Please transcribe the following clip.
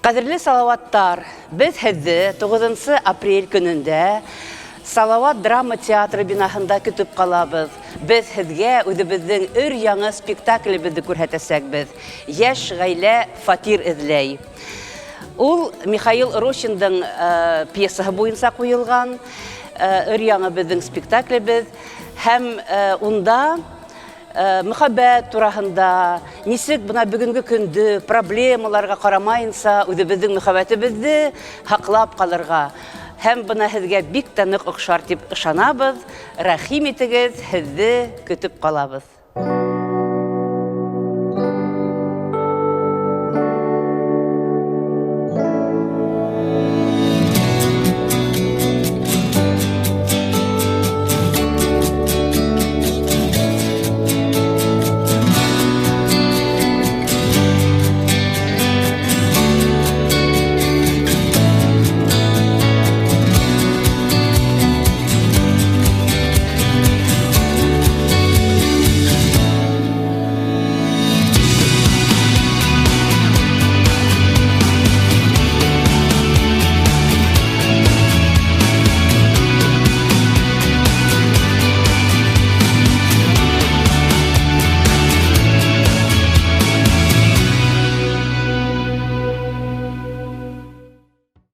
Қадірлі салаваттар, біз хәзі 9 апрель күнінде Салават драма театры бинахында күтіп қалабыз. Біз хәзге өдібіздің өр яңы спектаклі бізді көрһәтәсәк біз. Яш ғайлә фатир эзләй. Ул Михаил Рощиндың пьесаһы буенча куелган өр яңы біздің спектаклі біз. Һәм унда мөхәббәт турасында, нисек бuna бүгенге көндө проблемаларга карамайынса, үзебезнең мөхәббәтебезне хаклап калырга. Һәм бuna һезгә бик танык охшар дип ышанабыз. Рәхим итегез, һезне көтеп калабыз.